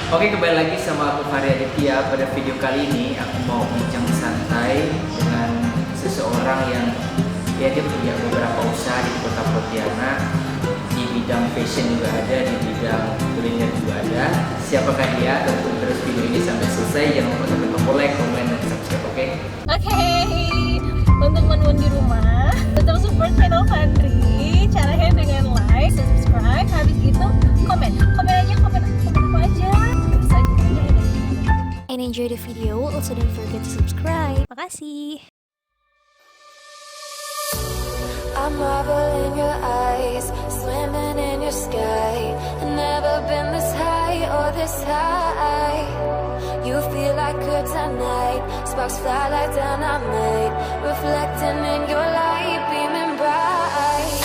Oke, kembali lagi sama aku Fahri Aditya. Pada video kali ini aku mau bincang santai dengan seseorang yang dia punya beberapa usaha di Kota Pontianak. Di bidang fashion juga ada, di bidang kuliner juga ada. Siapakah dia? Tonton terus video ini sampai selesai. Jangan lupa tekan tombol like, komen, dan subscribe, oke? Oke, untuk teman-teman di rumah tetap support channel Fandri. Caranya dengan like, subscribe, habis itu komen aja, komen apa aja. Terus aja ini. And enjoy the video. Also don't forget to subscribe. Makasih. I marvel in your eyes, swimming in your sky. I've never been this high or this high. You feel like kryptonite, sparks fly like dynamite, reflecting in your light, beaming bright.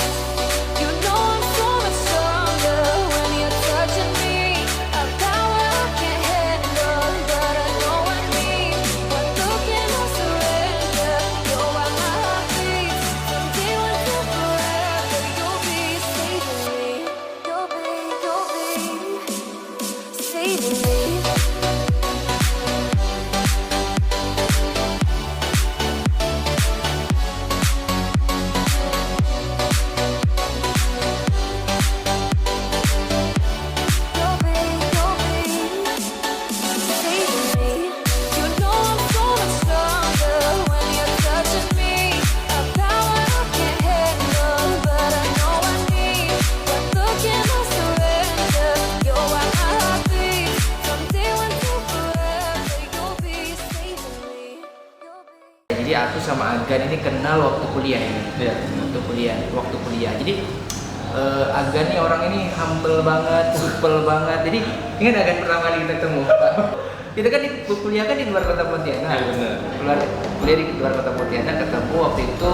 You know I'm so much stronger when you're touching me. A power I can't handle, but I know I need. One look and I surrender. You're why my heart beats. From day one to forever, you'll be saving me. You'll be saving me. Jadi aku sama Agan ini kenal waktu kuliah ini. Iya. Waktu kuliah. Jadi Agan nih orang ini humble banget, supel banget. Jadi ingat Agan pertama kali kita ketemu. Kita kan kuliah kan di luar kota Pontianak. Iya, benar. Kuliah di luar kota Pontianak, ketemu waktu itu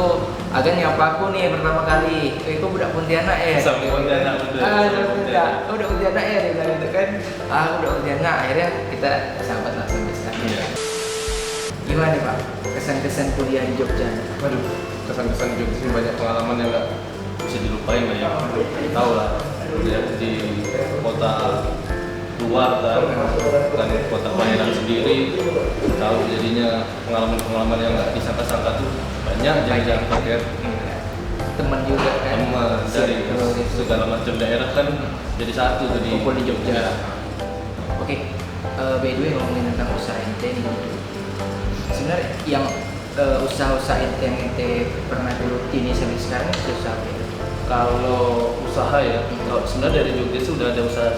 Agan nyapa aku nih pertama kali. Kok budak Pontianak ya? Sama Pontianak, betul. Udah Pontianak ya, dia bilang gitu kan. Udah Pontianak. Akhirnya kita sahabat lah sampai sekarang. Iya. Gimana nih Pak? Kesan-kesan kuliah di Jogja? Waduh, kesan-kesan Jogja sih banyak pengalaman yang nggak bisa dilupain lah ya. Tahu lah, kuliah di kota luar kan kota Palembang sendiri, tahu jadinya pengalaman-pengalaman yang nggak disangka-sangka tuh banyak jangan pakai Teman juga kan? teman dari segala macam daerah kan jadi satu tuh Kumpul di Jogja. Ya. Oke, by the way ngomongin tentang usaha ente nih. Sebenarnya yang usaha-usaha yang ente pernah geluti nih sampai sekarang itu usaha apa ya? Kalau usaha ya, kalau sebenarnya dari Jogja sih udah ada usaha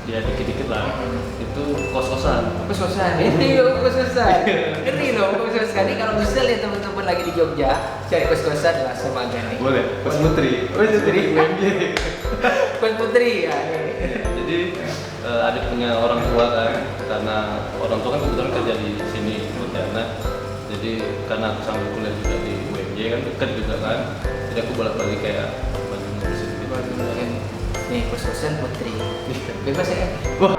ya dikit-dikit lah. Itu kos-kosan. Kos-kosan, ente juga kos-kosan. Ngeri loh kos-kosan. Ini kalau bisa lihat teman-teman lagi di Jogja cari kos-kosan lah sama Agan nih. Boleh, Kos Putri. Kos Putri. UMJ. Kos Putri ya. Nih. Jadi adik punya orang tua kan, karena orang tua kan kebetulan kerja di sini Pontianak. Jadi karena aku sambil kuliah juga di UMJ kan dekat juga kan. Jadi aku bolak-balik kayak Bandung University gitu. Nih kos-kosan Putri. Bebas ya? Wah,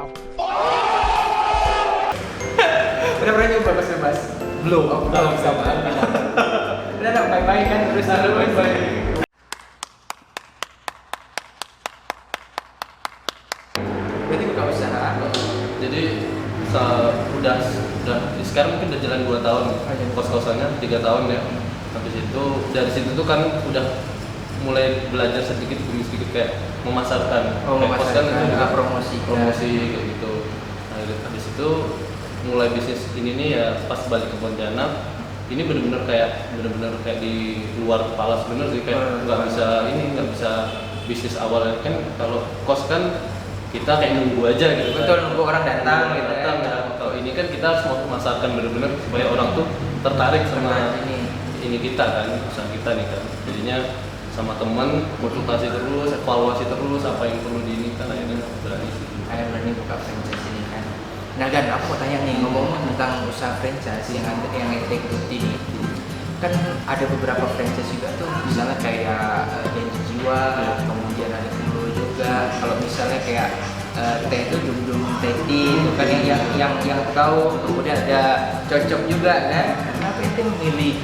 Udah pernah nyoba bebas? belum. Oh, belum sama. Udah nak baik-baik kan terus Baik-baik. Berarti buka usaha. Jadi udah sekarang mungkin udah jalan 2 tahun kos-kosannya 3 tahun ya. Habis itu dari situ tuh kan udah mulai belajar sedikit demi sedikit kayak memasarkan. Kayak kos kan itu juga promosi. kayak gitu. Nah, habis itu mulai bisnis ini nih ya pas balik ke Pontianak. Ini benar-benar kayak di luar kepala sebenarnya sih, kayak nggak bisa bisnis awalnya kan. Kalau kos kan kita kayak nunggu aja gitu. Betul, kan. nunggu orang datang gitu. Datang. Kalau ini kan kita harus mau memasarkan benar-benar supaya orang tuh tertarik sama ini kita kan, usaha kita nih kan. Jadinya sama teman konsultasi terus, evaluasi terus apa yang perlu ini kan akhirnya berani sih. Berani buka franchise ini kan. Nah Gan, aku mau tanya nih, ngomong tentang usaha franchise yang ente ikuti nih. Kan ada beberapa franchise juga tuh, misalnya kayak Janji Jiwa, kemudian ada Dulu juga. Kalau misalnya kayak teh itu Dum Teti itu kan yang tahu, kemudian ada Cocok juga kan. Kenapa ente memilih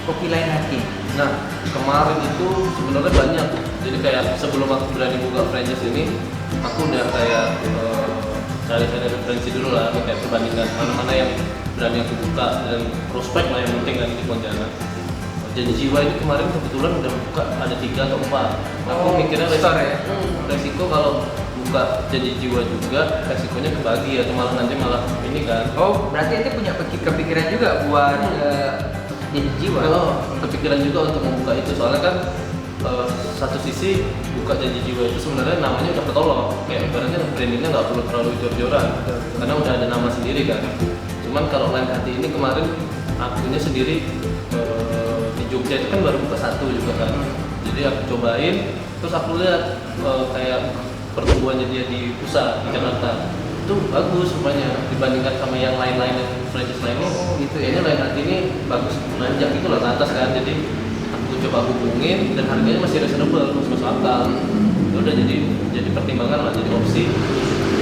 Kopi Lain Hati? Nah, kemarin itu sebenarnya banyak. Jadi kayak sebelum aku berani buka franchise ini, aku udah kayak cari referensi dulu lah, kayak perbandingan mana yang berani aku buka dan prospek lah yang penting kan di Pontianak. Janji Jiwa ini kemarin kebetulan udah buka ada 3 atau 4. Aku mikirnya resiko kalau buka Janji Jiwa juga resikonya kebagi atau malah nanti malah ini kan. Oh, berarti ente punya kepikiran juga buat Janji Jiwa? Oh, kepikiran juga untuk membuka itu soalnya kan satu sisi buka Janji Jiwa itu sebenarnya namanya udah ketolong, kayak ibaratnya brandingnya nggak perlu terlalu jor-joran karena udah ada nama sendiri kan. Cuman kalau Lain Hati ini kemarin akunya sendiri di Jogja itu kan baru buka 1 juga kan, jadi aku cobain terus aku lihat kayak pertumbuhannya dia di pusat di Jakarta itu bagus rupanya dibandingkan sama yang lain-lain yang franchise lainnya. Gitu ya. Kayaknya Lain Hati ini bagus nanjak gitu lah ke atas kan, jadi aku coba hubungin dan harganya masih reasonable, masuk akal. Ya udah jadi pertimbangan lah, jadi opsi.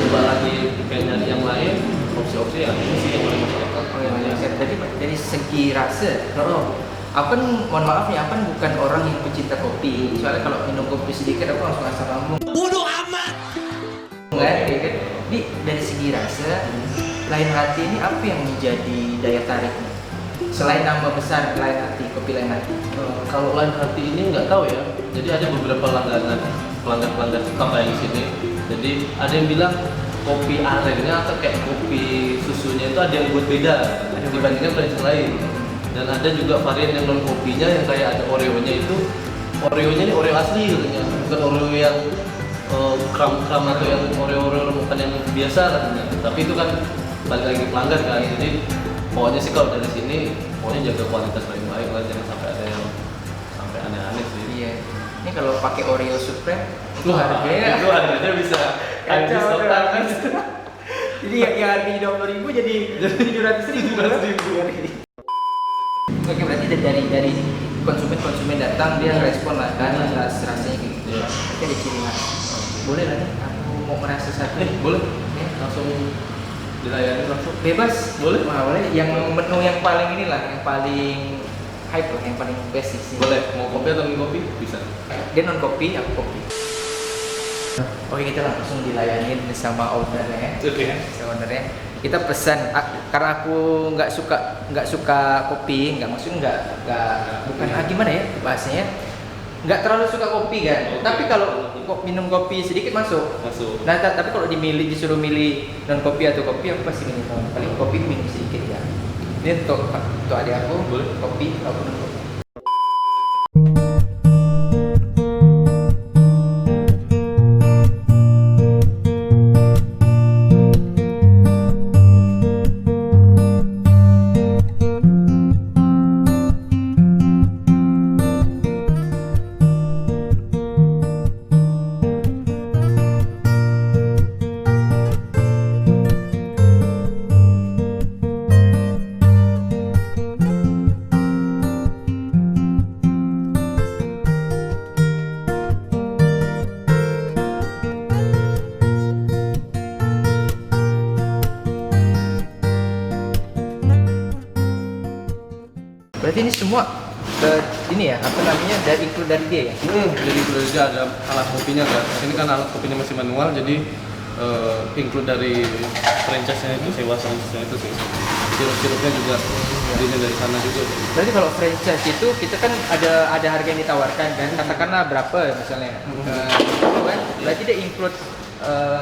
Coba lagi kayak nyari yang lain, opsi-opsi yang ini sih yang paling masuk akal. Oh ya, jadi dari segi rasa, aku kan mohon maaf ya, aku kan bukan orang yang pecinta kopi. Soalnya kalau minum kopi sedikit aku langsung asam lambung. Bodoh amat. Enggak, ya kan? Jadi dari segi rasa, Lain Hati ini apa yang menjadi daya tariknya? Selain nama besar Lain Hati, kopi Lain Hati. Kalau Lain Hati ini nggak tahu ya. Jadi ada beberapa langganan, pelanggan kayak di sini. Jadi ada yang bilang kopi arennya atau kayak kopi susunya itu ada yang buat beda dibandingkan franchise lain. Dan ada juga varian yang non kopinya yang kayak ada Oreo-nya itu. Oreo-nya ini Oreo asli katanya, bukan Oreo yang kram atau yang Oreo remukan yang biasa katanya. Tapi itu kan balik lagi pelanggan kan. Jadi pokoknya sih kalau dari sini pokoknya jaga kualitas baik-baik lah, jangan sampai ada yang sampai aneh-aneh sih. Iya. Ini kalau pakai Oreo Supreme itu harganya bisa kacau habis total kan. Jadi yang harganya 20.000 jadi 700.000. Oke, berarti dari konsumen datang dia respon lah kan rasanya kayak gitu. Iya. Berarti ada ciri khas. Boleh lah nih, aku mau merasa satu. Boleh. Ya. Langsung dilayani langsung. Bebas. Boleh. Wah, boleh. Yang menu yang paling inilah, yang paling hype lah, yang paling basic sih. Boleh. Mau kopi atau non kopi? Bisa. Dia non kopi, aku kopi. Oke, kita langsung dilayanin sama ownernya. Oke. Sama ownernya. Kita pesan karena aku nggak suka kopi, maksudnya bukan gimana ya bahasanya, nggak terlalu suka kopi kan. Oke. Tapi kalau minum kopi sedikit masuk. Nah, tapi kalau disuruh milih non kopi atau kopi, aku pasti milih paling kopi minum sedikit ya. Ini untuk adik aku, Boleh. kopi, aku non kopi. Berarti ini semua ini ya, apa namanya, dari include dari dia ya? Jadi dia ada alat kopinya kan. Ini kan alat kopinya masih manual, jadi include dari franchise-nya itu, sewa franchise-nya itu sih. Sirup-sirupnya juga belinya dari sana juga. Berarti kalau franchise itu kita kan ada harga yang ditawarkan kan, katakanlah berapa misalnya, itu kan, berarti dia include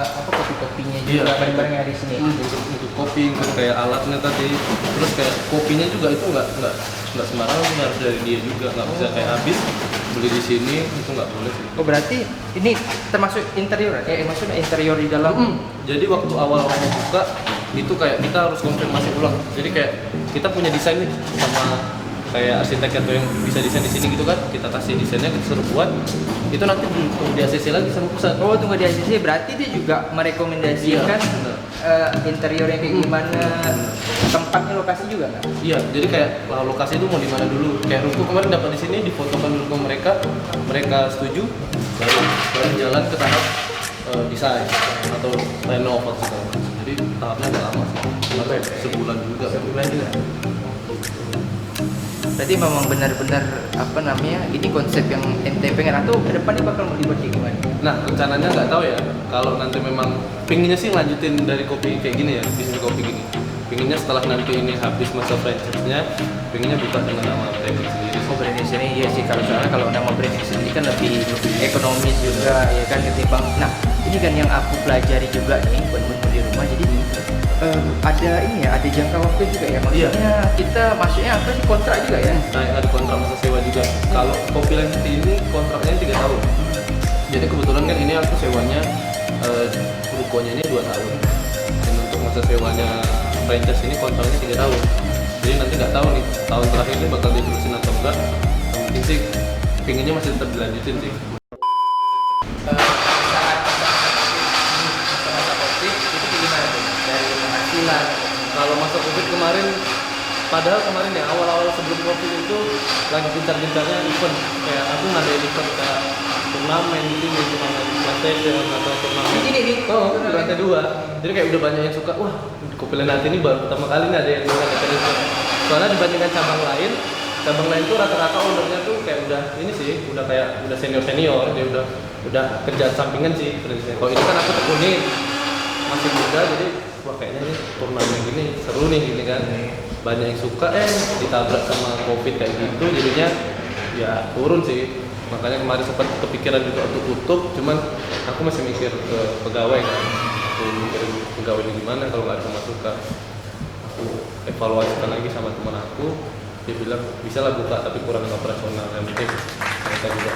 apa kopi-kopinya juga, Iya. barang-barang yang ada di sini. Untuk kopi, untuk kayak alatnya tadi, terus kayak kopinya juga itu nggak sembarangan, itu harus dari dia juga, nggak bisa kayak habis beli di sini itu nggak boleh sih. Oh, berarti ini termasuk interior ya? Maksudnya interior di dalam. Jadi waktu awal mau buka itu kayak kita harus konfirmasi ulang. Jadi kayak kita punya desain nih sama kayak arsitek atau yang bisa desain di sini gitu kan, kita kasih desainnya, kita suruh buat, itu nanti tunggu di ACC lagi sama pusat. Oh, tunggu di ACC, berarti dia juga merekomendasikan interiornya kayak gimana, tempatnya, lokasi juga nggak? Iya, jadi kayak lokasi itu mau di mana dulu. Kayak ruko kemarin dapat di sini, difotokan dulu ke mereka setuju, baru jalan ke tahap desain atau renov atau segala macam. Jadi tahapnya agak lama sih, sampai sebulan juga. Berarti memang benar-benar apa namanya, ini konsep yang ente pengen, atau ke depannya bakal mau dibuat kayak gimana? Nah rencananya nggak tahu ya, kalau nanti memang pinginnya sih lanjutin dari kopi kayak gini ya, bisnis kopi gini. Pinginnya setelah nanti ini habis masa franchise-nya, pinginnya buka dengan nama branding sendiri. Oh, branding sendiri iya sih, kalau soalnya kalau nama branding sendiri kan lebih ekonomis juga ya kan ketimbang. Nah ini kan yang aku pelajari juga nih buat di rumah, jadi ada ini ya, ada jangka waktu juga ya, maksudnya kita maksudnya apa sih, kontrak juga ya? Nah ada kontrak masa sewa juga. Kalau kopi Lenti ini kontraknya 3 tahun. Jadi kebetulan kan ini aku sewanya rukonya ini 2 tahun. Dan untuk masa sewanya franchise ini kontraknya 3 tahun. Jadi nanti nggak tahu nih tahun terakhir ini bakal diterusin atau enggak. Yang penting sih pinginnya masih tetap dilanjutin sih. Kalau masa Covid kemarin, padahal kemarin ya awal-awal sebelum Covid itu lagi gencar-gencarnya event. Kayak aku ngadain event kayak turnamen gitu, turnamen PlayStation atau turnamen. Ini nih. Oh, di lantai 2. Jadi kayak udah banyak yang suka. Wah, Kopi Lenti ini baru pertama kali nih ada yang ngadain event. Soalnya dibandingkan cabang lain tuh rata-rata ownernya tuh kayak udah ini sih, udah kayak udah senior, dia udah kerjaan sampingan sih. Kalau ini kan aku tekunin masih muda, jadi wah kayaknya ini turnamen gini seru nih gini kan, banyak yang suka ditabrak sama Covid kayak gitu, jadinya ya turun sih. Makanya kemarin sempat kepikiran juga untuk tutup, cuman aku masih mikir ke pegawai kan, aku mikirin pegawainya gimana kalau nggak ada masukan. Aku evaluasikan lagi sama teman aku, dia bilang bisa lah buka tapi kurang operasional, yang penting mereka juga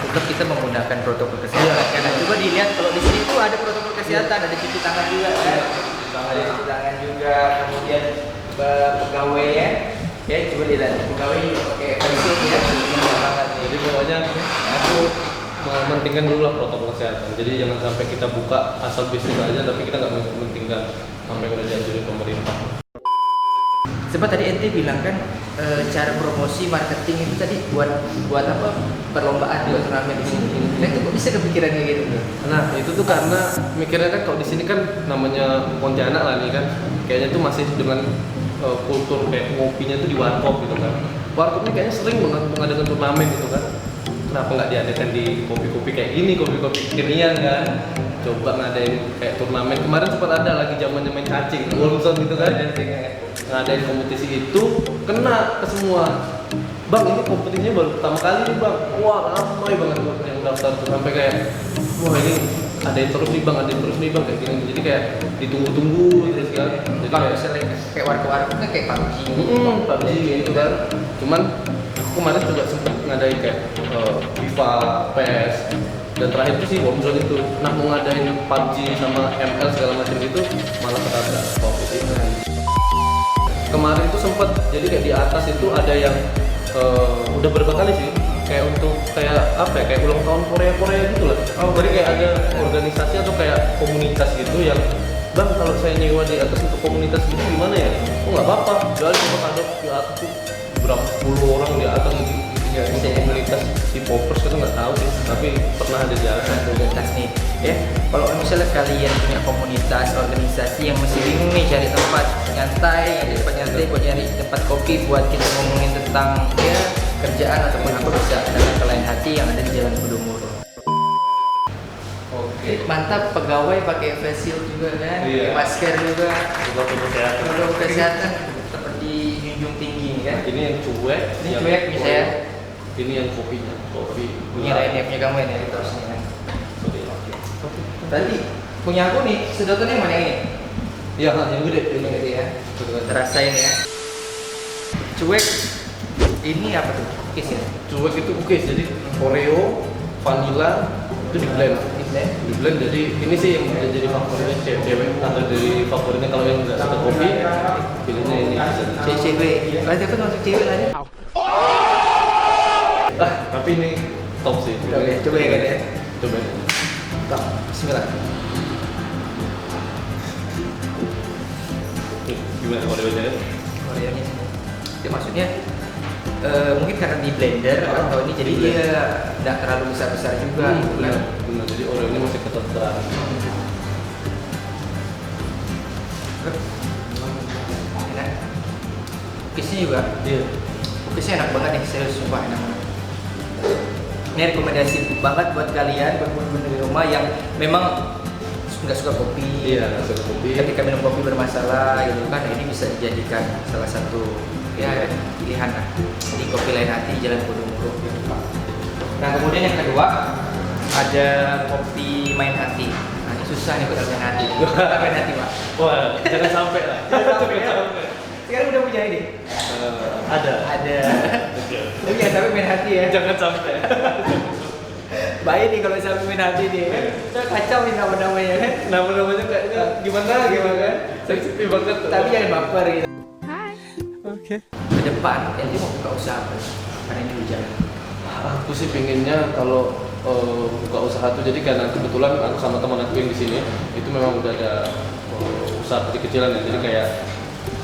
Tetap kita menggunakan protokol kesehatan. Karena coba dilihat kalau di sini tuh ada protokol kesehatan, ada cuci tangan juga kan, ada cuci tangan juga, kemudian pegawai ya coba dilihat pegawai juga pakai face ya, Jadi pokoknya aku mementingkan dulu lah protokol kesehatan. Jadi jangan sampai kita buka asal bisnis aja tapi kita nggak mementingkan sampai udah dianjurin pemerintah. Sebab tadi ente bilang kan cara promosi marketing itu tadi buat apa, perlombaan buat turnamen di sini. Nah itu kok bisa kepikiran kayak gitu? Nah itu tuh karena mikirnya kan kalau di sini kan namanya Pontianak lah nih kan, kayaknya tuh masih dengan kultur kayak ngopinya tuh di warkop gitu kan. Warkop ini kayaknya sering banget mengadakan turnamen gitu kan. Kenapa nggak diadakan di kopi-kopi kayak gini, kopi-kopi kekinian kan? Coba ngadain kayak turnamen. Kemarin sempat ada lagi zamannya main cacing, Wolfson gitu kan. Ngadain kompetisi itu kena ke semua. Bang ini kompetisinya baru pertama kali nih bang. Wah ramai banget yang daftar tuh sampai kayak wah ini adain terus nih bang, kayak gini. Jadi kayak ditunggu-tunggu terus kan. Jadi Kalau kayak misalnya kayak warkop kan kayak PUBG. PUBG gitu kan. Cuman aku kemarin juga sempat ngadain kayak FIFA, PES, dan terakhir itu sih Warzone itu. Nah mau ngadain PUBG sama ML segala macam itu malah ketabrak Covid itu. Kemarin itu sempat jadi kayak di atas itu ada yang udah berapa kali sih kayak untuk kayak apa ya, kayak ulang tahun Korea gitu lah. Jadi kayak ada organisasi atau kayak komunitas gitu yang bang kalau saya nyewa di atas untuk komunitas gitu gimana ya? Oh nggak apa-apa, jual sempat ada di atas tuh berapa puluh orang di atas gitu. Ya, untuk komunitas si poppers kita nggak tahu sih, tapi pernah ada jalan komunitas nih ya. Kalau misalnya kalian punya komunitas organisasi yang masih bingung nih cari tempat nyantai buat nyari tempat kopi buat kita ngomongin tentang ya kerjaan ataupun apa, bisa datang ke Lain Hati yang ada di Jalan Podomoro. Oke. Mantap, pegawai pakai face shield juga kan, Iya. pakai masker juga, Protokol kesehatan tetap dijunjung tinggi kan. Ini yang cuek, Ini cuek bisa ya. Ini yang kopinya, kopi. Ini lainnya punya kamu ya terusnya kan. Tadi punya aku nih, sedotannya yang mana yang ini? Iya, yang gede. Ini gede ya. Rasain ya. Cuek. Ini apa tuh? Kis ya? Cuek itu cookies, jadi Oreo, vanilla itu di blend. Di blend, jadi ini sih yang jadi favoritnya cewek atau dari favoritnya kalau yang nggak suka kopi, pilihnya ini. Cewek. Lanjut kan masuk cewek lanjut. Tapi ini top sih. Oke, coba ya kan ya. Coba. Top. Bismillah. Gimana Oreo-nya? Koreanya. Itu maksudnya mungkin karena di blender atau ini jadi dia nggak terlalu besar juga gitu kan. Benar, jadi Oreo ini masih keteteran. Enak. Cookiesnya juga. Iya. Cookiesnya enak banget nih, serius sumpah enak banget. Ini rekomendasi banget buat kalian, buat teman-teman di rumah yang memang nggak suka kopi. Iya, nggak suka kopi. Ketika minum kopi bermasalah gitu kan, ini bisa dijadikan salah satu ya pilihan lah. Di Kopi Lain Hati Jalan Podomoro. Nah kemudian yang kedua ada kopi Main Hati. Nah ini susah nih buat Main Hati. Main Hati Pak. Wah, jangan sampai lah. Jangan sampai ya. Sekarang udah punya ini. Ada. Tapi ya tapi Main Hati ya. Jangan sampai. Baik nih kalau sampai Main Hati nih. Kita kacau nih nama-namanya kan. Nama-namanya kayaknya gimana kan? Sepi banget tuh. Tapi jangan baper gitu. Oke. Ke depan, Enti mau buka usaha apa? Karena ini hujan. Aku sih pinginnya kalau buka usaha tuh, jadi karena kebetulan aku sama teman aku yang di sini itu memang udah ada usaha kecil-kecilan ya. Jadi kayak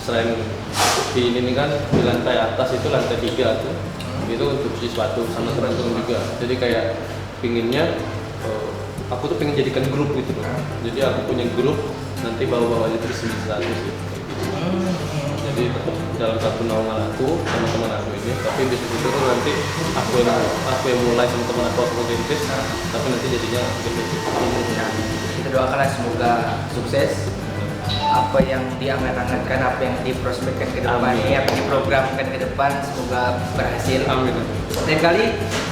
selain di ini kan di lantai atas itu lantai 3 tuh itu untuk cuci sepatu sama teman-teman juga. Jadi kayak pinginnya aku tuh pengen jadikan grup gitu loh. Jadi aku punya grup nanti bawa-bawa itu di satu sih. Jadi dalam satu naungan aku sama teman aku ini, tapi bisnis itu kan nanti aku yang mulai sama teman aku rintis, tapi nanti jadinya gede. Kita doakanlah semoga sukses. Apa yang diangan-angankan, apa yang diprospekkan ke depan, apa yang diprogramkan ke depan, semoga berhasil. Amin. Lain kali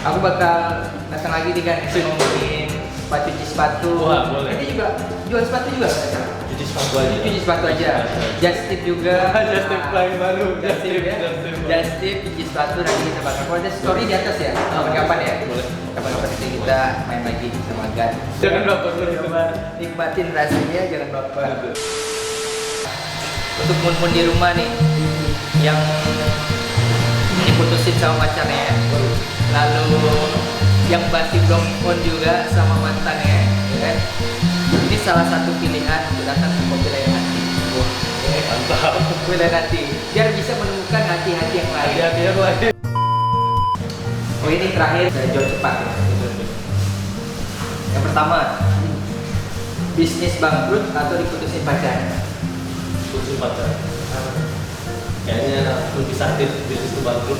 aku bakal datang lagi nih kan, ngomongin cuci sepatu. Wah, boleh. Ini juga jual sepatu juga nggak salah? Cuci sepatu aja. Cuci sepatu aja. Just tip juga. Just tip paling baru. Just tip ya. Just tip cuci sepatu, nanti kita bakal ada story di atas ya. Kapan-kapan ya. Boleh. Kapan-kapan nanti kita main lagi sama Gan. Jangan baper. Nikmatin rasanya, jangan baper. Untuk mun-mun di rumah nih yang diputusin sama pacarnya, lalu yang masih belum on juga sama mantannya, ya kan? Ini salah satu pilihan untuk datang ke Kopi Lain Hati. Wah, Mantap. Kopi Lain Hati, biar bisa menemukan hati-hati yang lain. Hati-hati yang lain. Oh ini terakhir dari jual cepat. Yang pertama, bisnis bangkrut atau diputusin pacar? Putus pacar. Kayaknya lebih sakit bisnis itu bangkrut.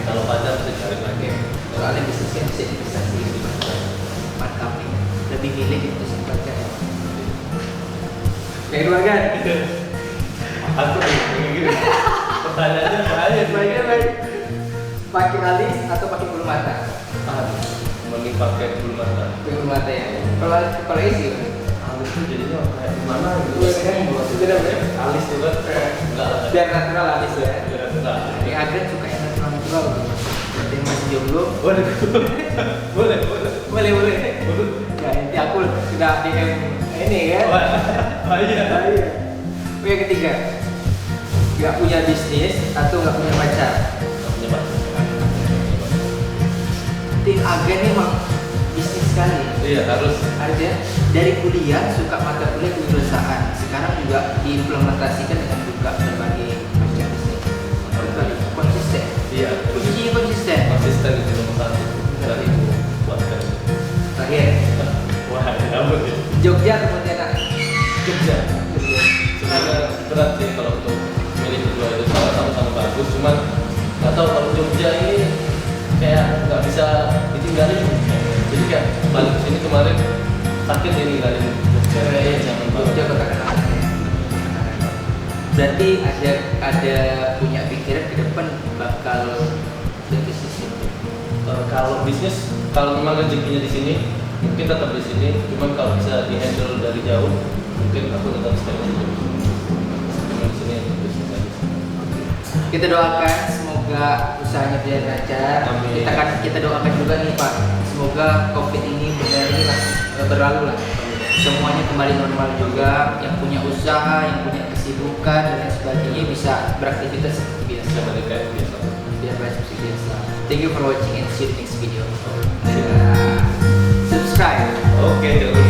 Kalau pacar bisa cari lagi. Soalnya bisnis yang bisa investasi mantap nih. Lebih milih diputusin pacar. Kayak dua kan? Aku nih gini. Pertanyaannya Baik. Pakai alis atau pakai bulu mata? mending pakai bulu mata. Pakai bulu mata ya. Kalau isi Alis tuh jadinya kayak gimana gitu. Tidak ya? Alis tuh kan enggak lah. Biar natural alis ya. Biar natural. Ini agak suka yang natural. Berarti masih jomblo. Boleh. Boleh. Ya nanti aku sudah DM ini kan. Iya. Yang ketiga, nggak punya bisnis atau nggak punya pacar. Nggak punya pacar. Tim agen ini emang bisnis sekali. Iya harus. Artinya dari kuliah suka mata kuliah kewirausahaan, sekarang juga diimplementasikan dengan buka berbagai macam bisnis. Konsisten. Iya. Kuncinya konsisten. Konsisten itu nomor satu. Dari buatkan. Terakhir, Wah, rambut ya. Jogja atau Pontianak? Jogja. Sebenarnya berat sih kalau untuk milih kedua itu, sama-sama bagus, cuman nggak tahu kalau Jogja ini kayak nggak bisa ditinggalin. Jadi kayak balik ke sini kemarin sakit ini ninggalin Jogja. Jangan Jogja kota kenangan. Berarti ada punya pikiran ke depan bakal berbisnis itu. Kalau bisnis, kalau memang rezekinya di sini, mungkin tetap di sini. Cuman kalau bisa dihandle dari jauh, mungkin aku tetap stay di sini. Cuma di sini bisnis aja. Kita doakan semoga usahanya berjalan lancar. Amin. Kita doakan juga nih Pak, semoga COVID ini berlalu lah. Semuanya kembali normal juga. Yang punya usaha, yang punya kesibukan dan lain sebagainya bisa beraktivitas seperti biasa. Bisa balik kayak biasa. Biar seperti biasa. Thank you for watching and see you next video. Subscribe. Oke, jangan lupa